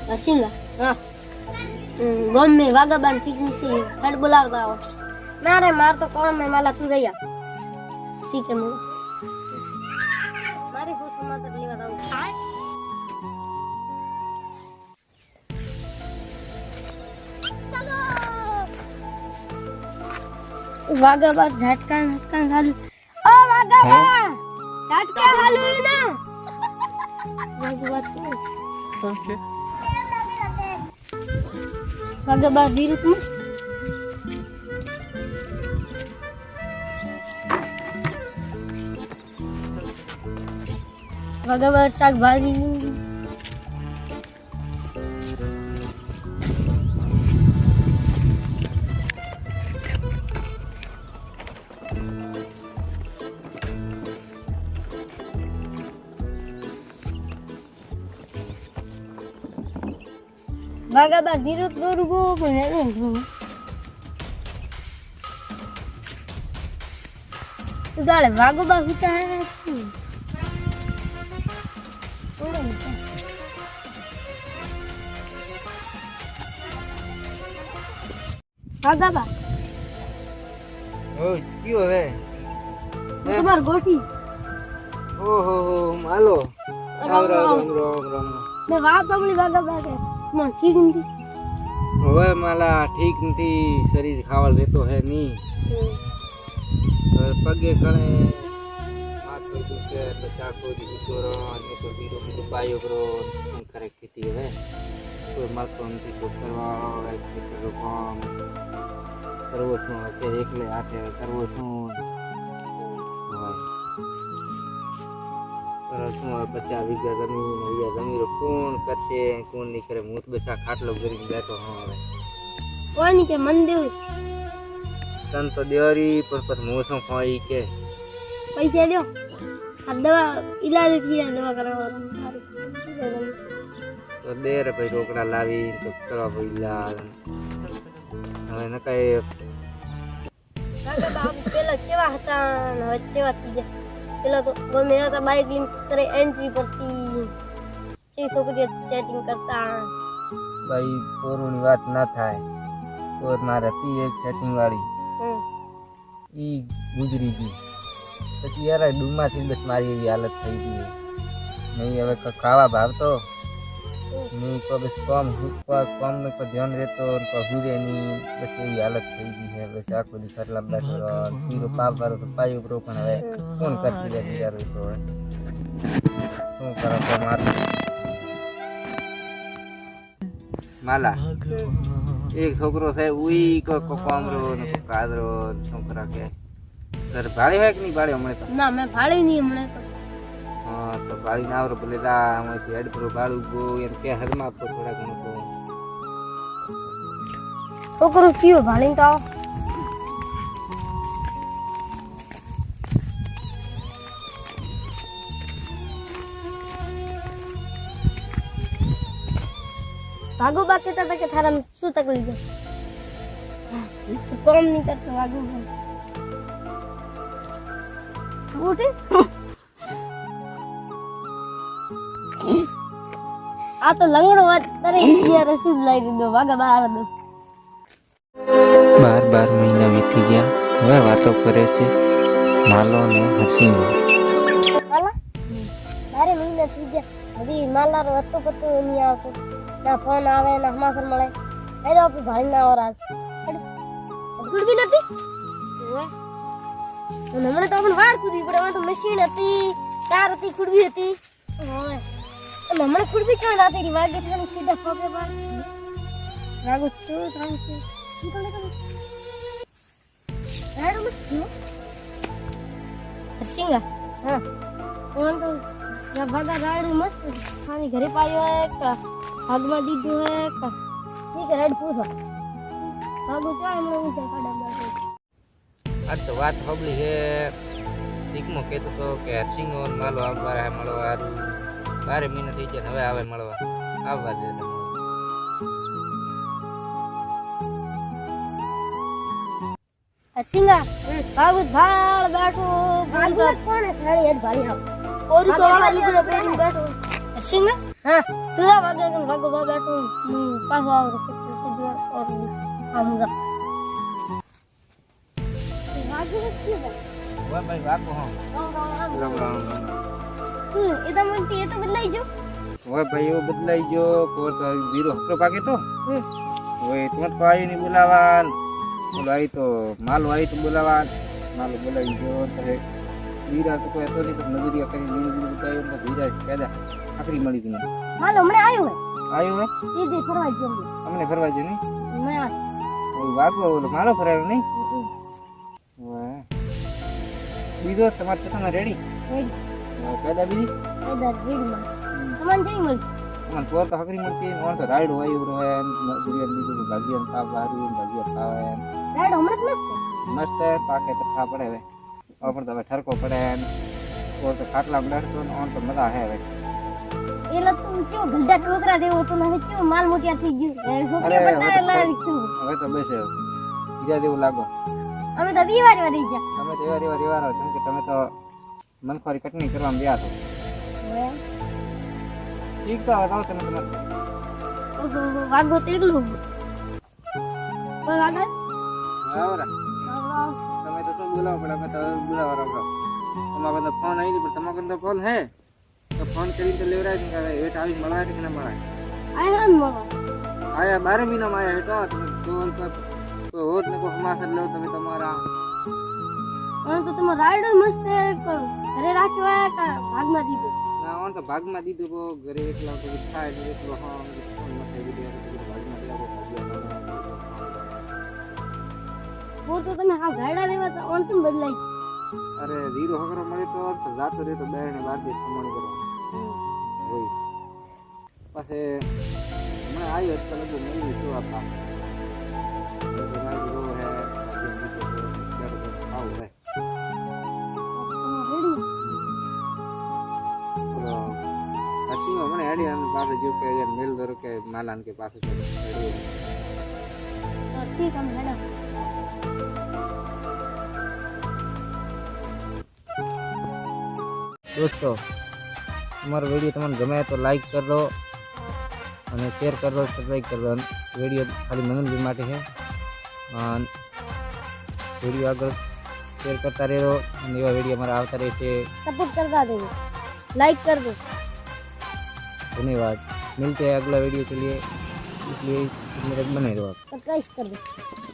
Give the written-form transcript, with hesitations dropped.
हसींगा हाँ गम में वागा बान ठीक नहीं हेड बुलावता हो ना रे मार तो कौन है माला तू गया ठीक है मुझे मारे हो समाचार ले बताऊं वागा बार झटका झटका खालू ओ वागा बार झटका खालू ना वागा बात ओके वागा बार धीरे तुम वागा बार शाक भाजी वागा बार धीरे दूर गो પણ ઉદાળે વાગો બા હુતા હે વાગા બા ઓ ક્યો હે તમાર ગોઠી ઓહો માલો રામ રામ રામ રામ ને વા તમલી વાગા બા કે મન ઠીક નથી હવે માલા ઠીક નથી શરીર ખાવાલ રહેતો હે ની પગે કણે હાથ પર દુખે તો ચાકો દી ઉતરો અને તો બીરો બીરો પાયો કરો શું કરે ખેતી હવે કોઈ મળતો નથી તો કરવા આવે ખેતરો કામ કરવો શું કે એકલે હાથે કરવો શું કરો શું 50 વીઘા જમીન હવે જમીરો કોણ કરશે કોણ નહીં કરે હું તો બેસા ખાટલો કરીને બેઠો હું હવે કોની કે મંદિર તન તો દેવરી પર પર મોસમ ખાઈ કે પૈસા લ્યો આ દવા ઈલાજ થી દવા કરાવવા તો દેર ભાઈ રોકડા લાવી તો કરવા ભાઈ ઈલાજ હવે ન કઈ કાકા બાપ પેલા કેવા હતા ને હવે કેવા થઈ ગયા પેલા તો ગમે હતા બાઈક લઈને કરે એન્ટ્રી પરથી જે છોકરીઓ સેટિંગ કરતા ભાઈ પોરોની વાત ના થાય પોર મારે હતી એક સેટિંગ વાળી ઈ ગુજરી ગઈ પછી યાર ડૂમાંથી બસ મારી એવી હાલત થઈ ગઈ નહીં હવે ખાવા ભાવતો નહીં તો બસ કોમ ને કોઈ ધ્યાન રહેતો કોઈ હુરે નહીં બસ એવી હાલત થઈ ગઈ છે બસ આખો દી ખરલા બેઠો પીરો પાપ વાળો તો પાયો કરો પણ હવે કોણ કરતી લે બિચારો તો હવે શું કરો તો મારું માલા એક છોકરો છે ઉઈ કો કોમરો ને કો કાદરો છોકરા કે સર ભાડે હે કે નહીં ભાડે હમણે તો ના મેં ભાળી નહીં હમણે તો હા તો ભાડી ના આવરો ભલે લા આમાંથી હેડ પર ભાડું ગો એમ કે હરમાં આપતો થોડા ઘણો તો છોકરો કયો ભાળી તો આવો भागो बा कहता था कि थारा शू तकलीफ है काम नहीं करता भागो बा उठे आ तो लंगड़ो तरे ये रसीद लाई दो भागा बाहर दो 12 મહિના વીતી ગયા હવે વાતો કરે છે માલો ને હસીનો माला बारे महीना थी गया अभी माला रो अतो पतो नहीं आवतो ना फोन आवे ना हमासर મળે એડો આપી ભાઈ ના ઓર આજ ગુડ બી નથી ઓય મને તો આપણ વાડ કુદી પડે તો મશીન હતી કાર હતી કુડવી હતી ઓય મને કુડવી ક્યાં રાતે રી વાગે છે સીધા ફોકે પર રાગો તો ત્રણ છે નીકળે તો રેડ મત ક્યો સિંગા હા કોણ તો या भागा राड मस्त खानी घरे पायो है का भागमा दीदू है का ठीक है रेड पूछो भागो तो हमने उसे काढा આ તો વાત હોબલી હે દીકમો કહેતો તો કે હરસિંગ ઓન માલો આવવા હે મળવા હારું 12 મહિના થઈ ગયા હવે આવે મળવા આવવા દે સિંગા ભાગુત ભાળ બેઠો ભાગુત કોણ હે થાળી હેડ ભાળી આવ ઓર તો વાળા લીધો પેરી બેઠો સિંગા હા તુલા વાગે કે ભાગો બા બેઠો પાછો આવ સીધો ઓર આમુગા વાગે કે વાહ ભાઈ વાગો હા રામ રામ એ તો મને એ તો બદલાઈ જો ઓય ભાઈ એવો બદલાઈ ગયો કોર તો વીરો હકરો પાકે તો ઓય તું તો આવી ની બોલાવાન બોલો આવી તો માલો આવી તો બોલાવાન માલો બોલાવી ગયો તો વીરા તો કોઈ તો નહીં તો મજૂરી કરી મજૂરી બતાવ્યો તો વીરા પેદા આખરી મળી હતી મને માલો મને આવ્યો આવ્યો હે સીધી ફરવા જો અમને ફરવા જો નહીં મેં આ ઓય વાગો ઓલો માલો ફરાયો નહીં વાહ બીજો તમારે પસંદ રેડી પેદા બીજી એદર રીડમાં તમને જઈ મળી મને પોર તો હકરી મળતી ઓન તો રાયડો આવ્યો રહે મજૂરી બીજું ભાગ્યન ખાવ હારું ભાગ્ય ખાવે રાડો હમણાં મસ્ત મસ્ત પાકે તો ખા પડે હવે પણ હવે ઠરકો પડે પોર તો ખાટલા બેઠતો ને ઓન તો મજા હે હવે એલા તું ચો ગલડા ટોકરા દેવો તો ને ચો માલ મોટિયા થઈ ગયું છોકરી પટાય લાવી છું હવે તો બેસે બીજા દેવું લાગો અમે તો દીવારી વાળી જા તમે તો એવા રેવારો કેમ કે તમે તો મનખોરી કટની કરવામાં ગયા છો ઠીક તો હવે તમે તમારે ઓહો વાગો તેગલું બોલ આગળ આવરા તમે તો શું બોલાવો પણ અમે તો બોલાવા રામ રામ તમારા બધા ફોન આવી પણ તમારા બધા ફોન હે તો ફોન કરીને તો લેવરાય ને કે હેઠ આવી મળાય કે ના મળાય આય હમ મળો આયા 12 મહિનામાં આયા હેઠ તમે ટોલ પર તો હોત ને કો સમાસર લો તમે તમારા પણ તો તમે રાયડો મસ્ત ઘરે રાખ્યો આ કા ભાગમાં દીધો ના ઓન તો ભાગમાં દીધું કો ઘરે એકલા તો થાય ને એટલો હા ફોન ન થઈ ગયો તો ભાગમાં દેવો બોર તો તમે હા ગાડા દેવા તો ઓન તું બદલાઈ અરે વીરો હકરો મળે તો જાતો રે તો બેને બાર દે સમાણ કરવા હોય પછી મને આવ્યો તો લગો મેં તો આપા તો ગાડી રો હે આગે બીજો તો આવ હે રેડી અસીમો મને હેડી આમ પાસે જો કે મેલ દરો કે માલાન કે પાસે હેડી તો ઠીક am મેડમ दोस्तों हमारा वीडियो તમને ગમે તો લાઈક कर दो અને શેર कर दो सब्सक्राइब कर दो वीडियो खाली मनोरंजन માટે છે અને वीडियो આગળ શેર કરતા રહેજો અને એવા वीडियो हमारा આવતા રહેશે सपोर्ट करता देंगे लाइक कर दो धन्यवाद मिलते हैं अगला वीडियो के लिए इसलिए मेरे बने रहो आप सरप्राइज कर दो